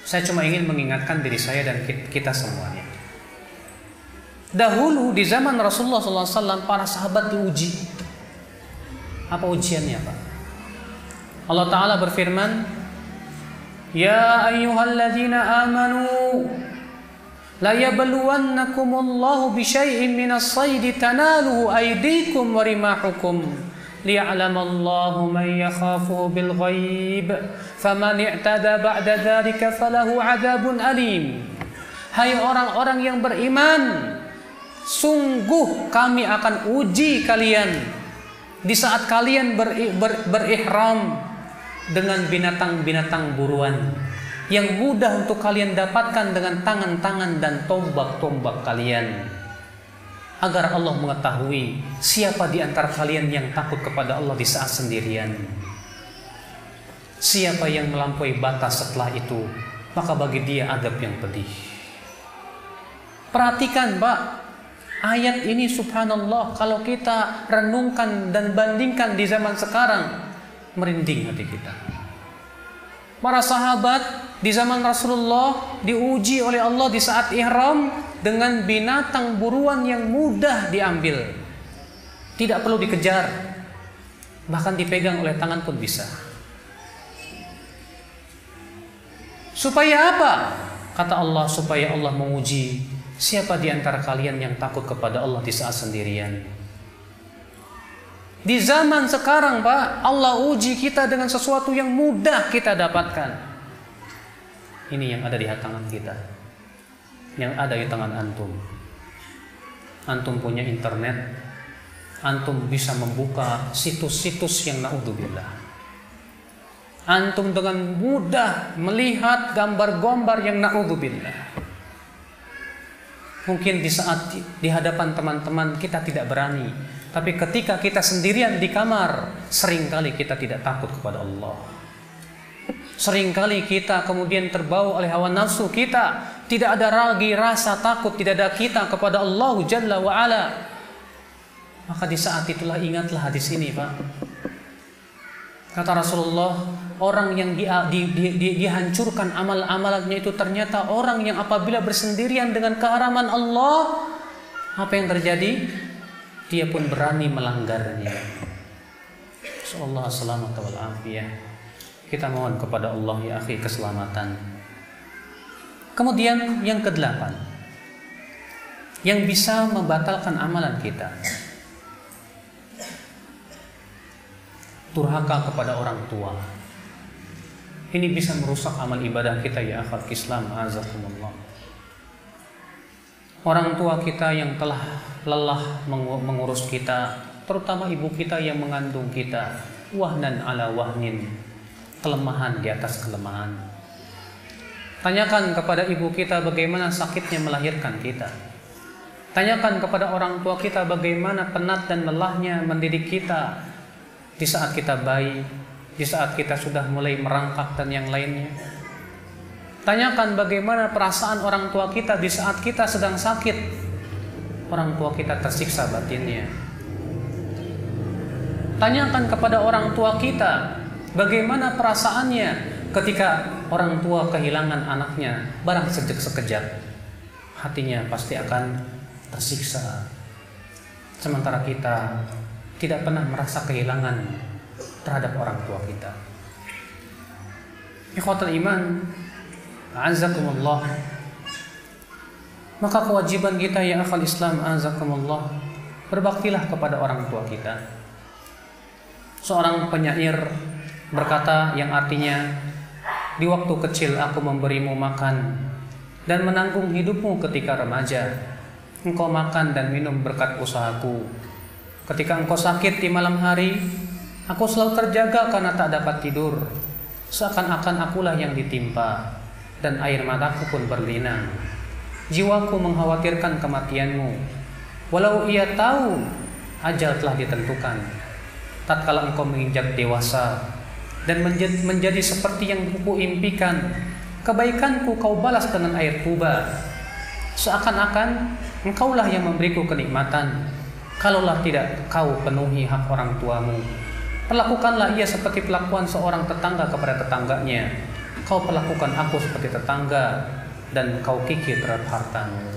saya cuma ingin mengingatkan diri saya dan kita semuanya. Dahulu di zaman Rasulullah SAW para sahabat diuji. Apa ujiannya, Pak? Allah Ta'ala berfirman, Ya ayyuhalladzina amanu la yabluwannakumullahu bisyai'in minas saydi tanaluhu aydikum wa rimahukum liya'lamallahu man yakhafuhu bil ghaib faman i'tada ba'da dzalika falahu 'adzabun alim. Hai orang-orang yang beriman, sungguh kami akan uji kalian di saat kalian berihram dengan binatang-binatang buruan yang mudah untuk kalian dapatkan dengan tangan-tangan dan tombak-tombak kalian, agar Allah mengetahui siapa di antara kalian yang takut kepada Allah di saat sendirian. Siapa yang melampaui batas setelah itu, maka bagi dia adab yang pedih. Perhatikan, Pak, ayat ini subhanallah, kalau kita renungkan dan bandingkan di zaman sekarang, merinding hati kita. Para sahabat di zaman Rasulullah diuji oleh Allah di saat ihram dengan binatang buruan yang mudah diambil, tidak perlu dikejar, bahkan dipegang oleh tangan pun bisa. Supaya apa? Kata Allah, supaya Allah menguji siapa di antara kalian yang takut kepada Allah di saat sendirian. Di zaman sekarang, Pak, Allah uji kita dengan sesuatu yang mudah kita dapatkan. Ini yang ada di tangan kita, yang ada di tangan antum. Antum punya internet, antum bisa membuka situs-situs yang naudzubillah. Antum dengan mudah melihat gambar-gambar yang naudzubillah. Mungkin di saat di hadapan teman-teman kita tidak berani, tapi ketika kita sendirian di kamar, seringkali kita tidak takut kepada Allah. Seringkali kita kemudian terbawa oleh hawa nafsu kita, tidak ada lagi rasa takut, tidak ada kita kepada Allah Jalla wa Ala. Maka di saat itulah ingatlah hadis ini, Pak. Kata Rasulullah, orang yang dihancurkan amal-amalnya itu ternyata orang yang apabila bersendirian dengan keharaman Allah, apa yang terjadi? Dia pun berani melanggarnya. Sallallahu selamat wal afiyah. Kita mohon kepada Allah ya akhi keselamatan. Kemudian yang ke-8, yang bisa membatalkan amalan kita, durhaka kepada orang tua. Ini bisa merusak amal ibadah kita ya akhal Islam, azakumullah. Orang tua kita yang telah lelah mengurus kita, terutama ibu kita yang mengandung kita, wahnan ala wahnin, kelemahan di atas kelemahan. Tanyakan kepada ibu kita bagaimana sakitnya melahirkan kita. Tanyakan kepada orang tua kita bagaimana penat dan lelahnya mendidik kita di saat kita bayi, di saat kita sudah mulai merangkak dan yang lainnya. Tanyakan bagaimana perasaan orang tua kita di saat kita sedang sakit. Orang tua kita tersiksa batinnya. Tanyakan kepada orang tua kita bagaimana perasaannya ketika orang tua kehilangan anaknya, barang sekejap, hatinya pasti akan tersiksa. Sementara kita tidak pernah merasa kehilangan terhadap orang tua kita. Ikhwatul iman, a'azakumullah. Maka kewajiban kita ya akhal Islam, a'azakumullah, berbaktilah kepada orang tua kita. Seorang penyair berkata yang artinya, di waktu kecil aku memberimu makan dan menanggung hidupmu ketika remaja. Engkau makan dan minum berkat usahaku. Ketika engkau sakit di malam hari, aku selalu terjaga karena tak dapat tidur. Seakan-akan akulah yang ditimpa, dan air mataku pun berlinang. Jiwaku mengkhawatirkan kematianmu, walau ia tahu ajal telah ditentukan. Tatkala engkau menginjak dewasa dan menjadi seperti yang ku impikan, kebaikanku kau balas dengan air tuba. Seakan-akan engkaulah yang memberiku kenikmatan. Kalaulah tidak kau penuhi hak orang tuamu, perlakukanlah ia seperti perlakuan seorang tetangga kepada tetangganya. Kau perlakukan aku seperti tetangga, dan kau kikir terhadap hartamu.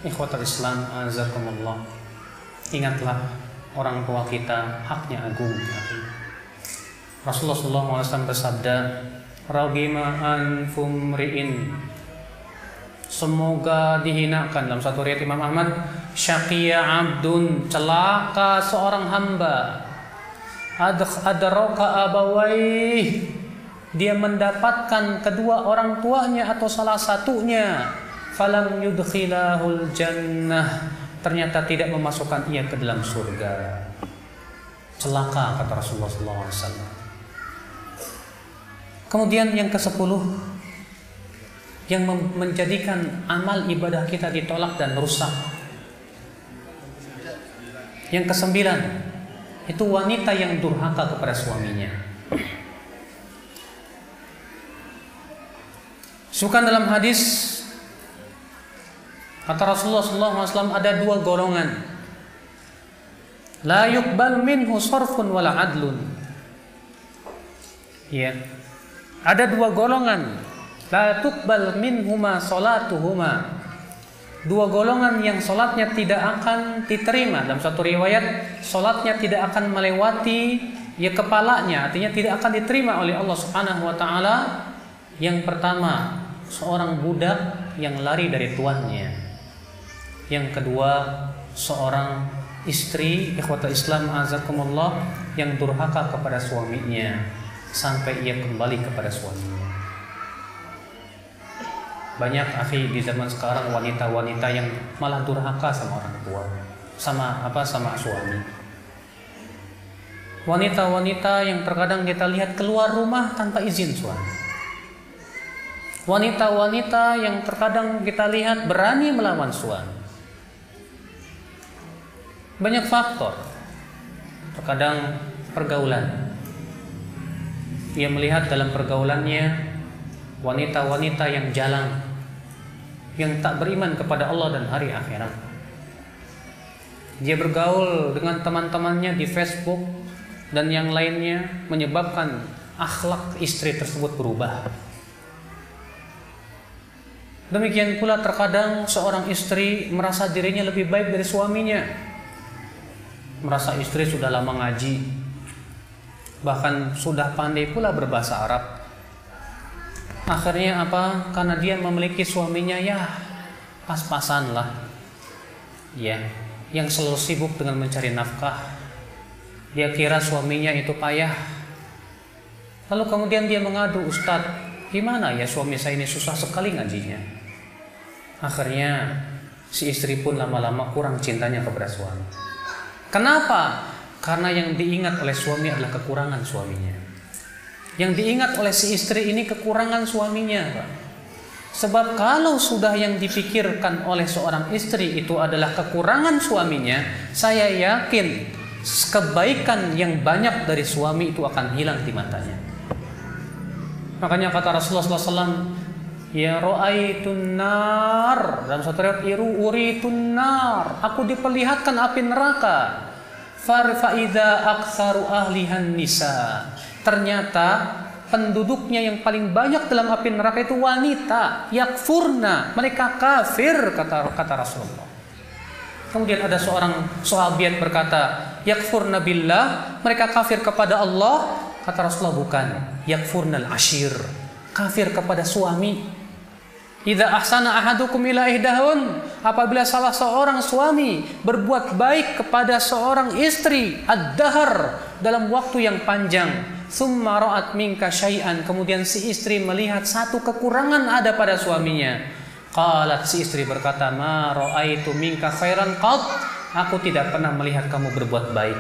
Ikhwatul Islam azakumullah. Ingatlah orang tua kita, haknya agung. Rasulullah SAW bersabda, "Ragima anfum ri'in." Semoga dihinakan, dalam satu riwayat Imam Ahmad, "Syaqiya abdun," celaka seorang hamba. "Adraka abawaih," dia mendapatkan kedua orang tuanya atau salah satunya, "falam yudkhilahul jannah," ternyata tidak memasukkan ia ke dalam surga. Celaka, kata Rasulullah SAW. Kemudian yang ke-10, yang menjadikan amal ibadah kita ditolak dan rusak. Yang ke-9, itu wanita yang durhaka kepada suaminya. Sukan dalam hadis, kata Rasulullah SAW, ada dua golongan. La yuqbal minhu sarfun wala adlun. Ya. Ada dua golongan. La tuqbal minhuma salatuhuma. Dua golongan yang salatnya tidak akan diterima. Dalam satu riwayat, salatnya tidak akan melewati kepalanya, artinya tidak akan diterima oleh Allah Subhanahu wa taala. Yang pertama, seorang budak yang lari dari tuannya. Yang kedua, seorang istri, ikhwatul Islam azakumullah, yang durhaka kepada suaminya sampai ia kembali kepada suaminya. Banyak akhi di zaman sekarang wanita-wanita yang malah durhaka sama orang tua, sama suami. Wanita-wanita yang terkadang kita lihat keluar rumah tanpa izin suami. Wanita-wanita yang terkadang kita lihat berani melawan suami. Banyak faktor. Terkadang pergaulan. Ia melihat dalam pergaulannya wanita-wanita yang jalang, yang tak beriman kepada Allah dan hari akhirat. Dia bergaul dengan teman-temannya di Facebook dan yang lainnya, menyebabkan akhlak istri tersebut berubah. Demikian pula terkadang seorang istri merasa dirinya lebih baik dari suaminya. Merasa istri sudah lama ngaji, bahkan sudah pandai pula berbahasa Arab. Akhirnya apa? Karena dia memiliki suaminya pas-pasan lah. Yang selalu sibuk dengan mencari nafkah. Dia kira suaminya itu payah. Lalu kemudian dia mengadu, "Ustadz, gimana ya suami saya ini susah sekali ngajinya." Akhirnya si istri pun lama-lama kurang cintanya kepada suami. Kenapa? Karena yang diingat oleh suami adalah kekurangan suaminya. Yang diingat oleh si istri ini kekurangan suaminya, Pak. Sebab kalau sudah yang dipikirkan oleh seorang istri itu adalah kekurangan suaminya, saya yakin kebaikan yang banyak dari suami itu akan hilang di matanya. Makanya kata Rasulullah SAW, "Ya ra'aitun nar," dalam satu riwayat, "uritun nar," aku diperlihatkan api neraka. Fa idza aktsaru ahlihan nisa. Ternyata penduduknya yang paling banyak dalam api neraka itu wanita. Yakfurna, mereka kafir, kata Rasulullah. Kemudian ada seorang sahabiat berkata, "Yakfurna billah," mereka kafir kepada Allah. Kata Rasulullah, bukan. Yakfurnal ashir, kafir kepada suami. Idza ahsana ahadukum ila ihdahun, apabila salah seorang suami berbuat baik kepada seorang istri ad-dahr, dalam waktu yang panjang, summa ra'at minka syai'an, kemudian si istri melihat satu kekurangan ada pada suaminya. Qalat, si istri berkata, "Ma ra'aitu minka khairan qat," aku tidak pernah melihat kamu berbuat baik.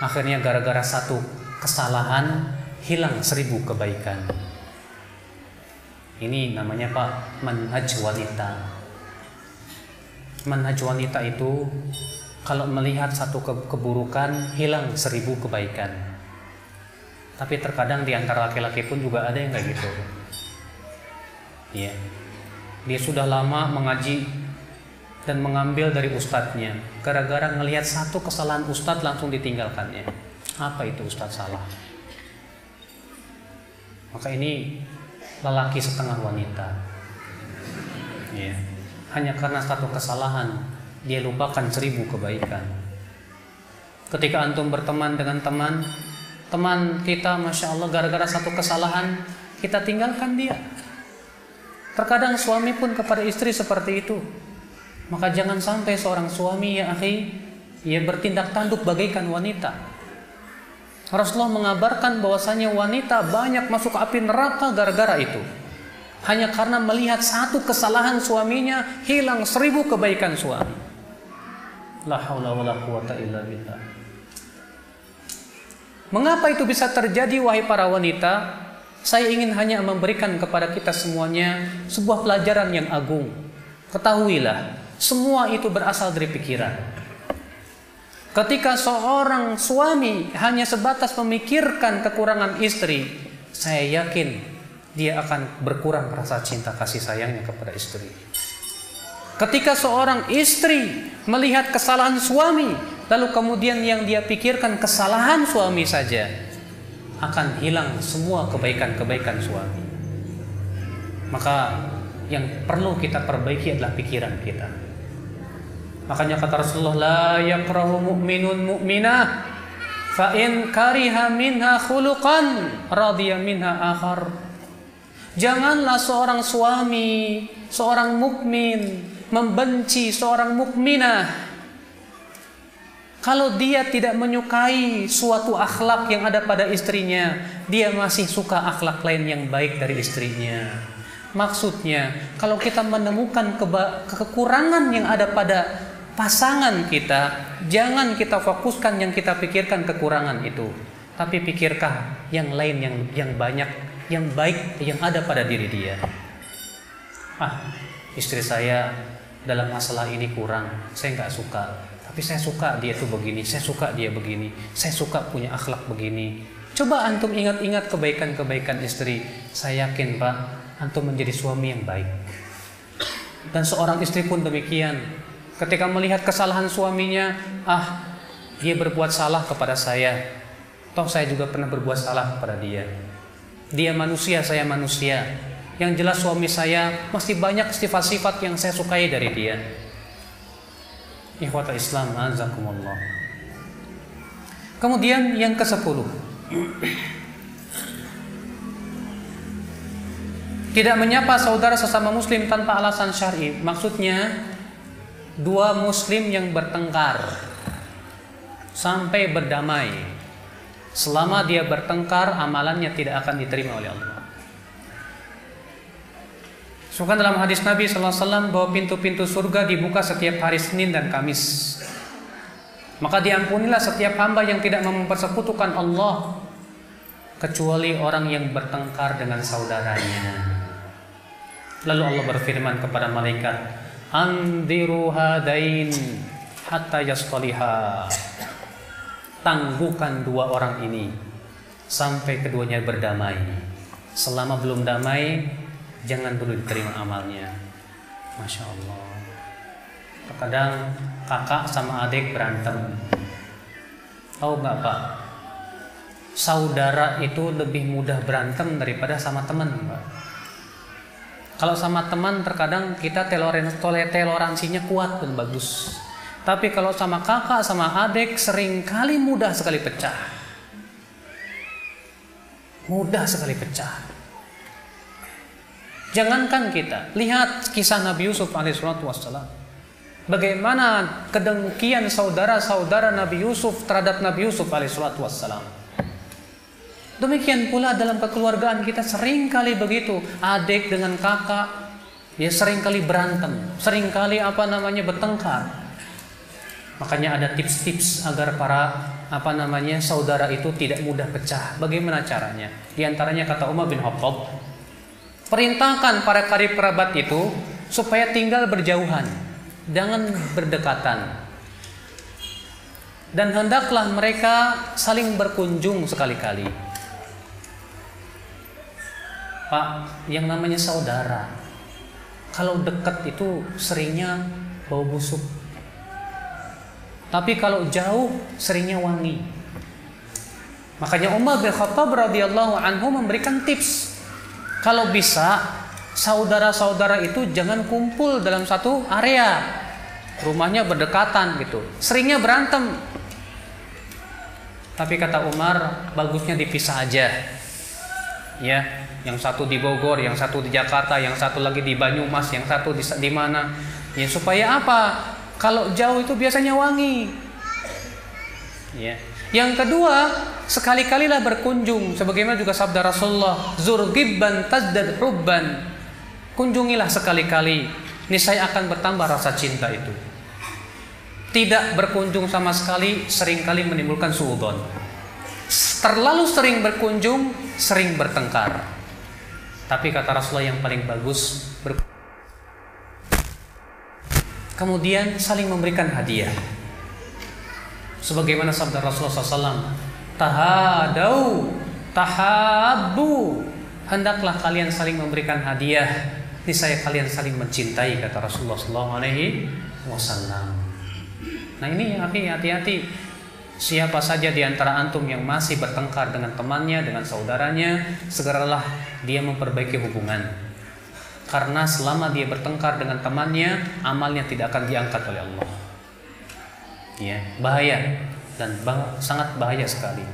Akhirnya gara-gara satu kesalahan hilang 1000 kebaikan. Ini namanya Pak, manhaj wanita. Manhaj wanita itu kalau melihat satu keburukan hilang 1000 kebaikan. Tapi terkadang di antara laki-laki pun juga ada yang kayak gitu. Iya. Dia sudah lama mengaji dan mengambil dari ustadznya. Gara-gara ngelihat satu kesalahan ustadz langsung ditinggalkannya. Apa itu ustadz salah? Maka ini lelaki setengah wanita. Ya. hanya karena satu kesalahan dia lupakan 1000 kebaikan. Ketika antum berteman dengan teman kita, Masya Allah, gara-gara satu kesalahan kita tinggalkan dia. Terkadang suami pun kepada istri seperti itu. Maka jangan sampai seorang suami, ya akhi, ia bertindak tanduk bagaikan wanita. Rasulullah mengabarkan bahwasanya wanita banyak masuk api neraka gara-gara itu. Hanya karena melihat satu kesalahan suaminya, hilang 1000 kebaikan suami. La haula wala quwata illa billah. Mengapa itu bisa terjadi, wahai para wanita? Saya ingin hanya memberikan kepada kita semuanya sebuah pelajaran yang agung. Ketahuilah, semua itu berasal dari pikiran. Ketika seorang suami hanya sebatas memikirkan kekurangan istri, saya yakin dia akan berkurang rasa cinta kasih sayangnya kepada istri. Ketika seorang istri melihat kesalahan suami, lalu kemudian yang dia pikirkan kesalahan suami saja, akan hilang semua kebaikan-kebaikan suami. Maka yang perlu kita perbaiki adalah pikiran kita. Makanya kata Rasulullah, la yakrahu mu'minun mu'minah fa in kariha minha khuluqan radiya minha akhar. Janganlah seorang suami, seorang mukmin membenci seorang mukminah kalau dia tidak menyukai suatu akhlak yang ada pada istrinya, dia masih suka akhlak lain yang baik dari istrinya. Maksudnya, kalau kita menemukan kekurangan yang ada pada pasangan kita, jangan kita fokuskan yang kita pikirkan kekurangan itu, tapi pikirkan yang lain yang banyak, yang baik yang ada pada diri dia. Istri saya dalam masalah ini kurang, saya nggak suka. Tapi saya suka dia tuh begini, saya suka dia begini, saya suka punya akhlak begini. Coba antum ingat-ingat kebaikan-kebaikan istri. Saya yakin Pak, antum menjadi suami yang baik. Dan seorang istri pun demikian. Ketika melihat kesalahan suaminya, dia berbuat salah kepada saya. Toh saya juga pernah berbuat salah kepada dia. Dia manusia, saya manusia. Yang jelas suami saya masih banyak sifat-sifat yang saya sukai dari dia. Ikhwata Islam, azakumullah. Kemudian yang ke-10, tidak menyapa saudara sesama muslim tanpa alasan syar'i. Maksudnya, dua muslim yang bertengkar sampai berdamai, selama dia bertengkar, amalannya tidak akan diterima oleh Allah. Sukan dalam hadis Nabi SAW bahwa pintu-pintu surga dibuka setiap hari Senin dan Kamis. Maka diampunilah setiap hamba yang tidak mempersekutukan Allah, kecuali orang yang bertengkar dengan saudaranya. Lalu Allah berfirman kepada malaikat, andiru hadain hatta yastaliha. Tangguhkan dua orang ini sampai keduanya berdamai. Selama belum damai, jangan dulu diterima amalnya. Masya Allah. Terkadang kakak sama adik berantem. Tahu nggak Pak? Saudara itu lebih mudah berantem daripada sama teman, Pak. Kalau sama teman terkadang kita toleransinya kuat dan bagus. Tapi kalau sama kakak sama adik seringkali mudah sekali pecah. Mudah sekali pecah. Jangankan kita, lihat kisah Nabi Yusuf alaihissalam. Bagaimana kedengkian saudara-saudara Nabi Yusuf terhadap Nabi Yusuf alaihissalam. Demikian pula dalam kekeluargaan kita seringkali begitu, adik dengan kakak, ya seringkali berantem, seringkali bertengkar. Makanya ada tips-tips agar para saudara itu tidak mudah pecah. Bagaimana caranya? Di antaranya kata Umar bin Khattab, perintahkan para karib kerabat itu supaya tinggal berjauhan, jangan berdekatan. Dan hendaklah mereka saling berkunjung sekali-kali. Pak, yang namanya saudara, kalau dekat itu seringnya bau busuk. Tapi kalau jauh seringnya wangi. Makanya Umar bin Khattab radhiyallahu anhu memberikan tips. Kalau bisa saudara-saudara itu jangan kumpul dalam satu area, rumahnya berdekatan gitu, seringnya berantem. Tapi kata Umar, bagusnya dipisah aja, ya. Yang satu di Bogor, yang satu di Jakarta, yang satu lagi di Banyumas, yang satu di mana? Ya supaya apa? Kalau jauh itu biasanya wangi. Ya. Yang kedua, sekali-kalilah berkunjung, sebagaimana juga sabda Rasulullah, zur ghibban tazdad hubban. Kunjungilah sekali-kali, niscaya akan bertambah rasa cinta itu. Tidak berkunjung sama sekali seringkali menimbulkan suudzon. Terlalu sering berkunjung, sering bertengkar. Tapi kata Rasulullah yang paling bagus, kemudian saling memberikan hadiah. Sebagaimana sabda Rasulullah SAW, tahadau, tahabbu. Hendaklah kalian saling memberikan hadiah, niscaya kalian saling mencintai, kata Rasulullah SAW. Nah ini hati-hati. Siapa saja di antara antum yang masih bertengkar dengan temannya, dengan saudaranya, segeralah dia memperbaiki hubungan. Karena selama dia bertengkar dengan temannya, amalnya tidak akan diangkat oleh Allah. Ya, bahaya dan sangat bahaya sekali.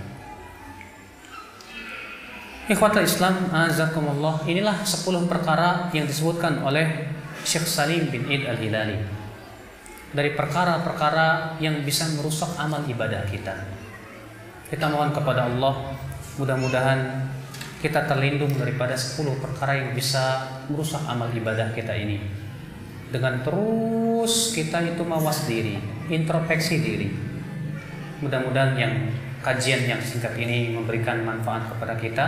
Ikhwatul Islam, azakumullah. Inilah 10 perkara yang disebutkan oleh Syekh Salim bin Eid Al-Hilali. Dari perkara-perkara yang bisa merusak amal ibadah kita. Kita mohon kepada Allah, mudah-mudahan kita terlindung daripada 10 perkara yang bisa merusak amal ibadah kita ini. Dengan terus kita itu mawas diri, introspeksi diri. Mudah-mudahan yang kajian yang singkat ini memberikan manfaat kepada kita.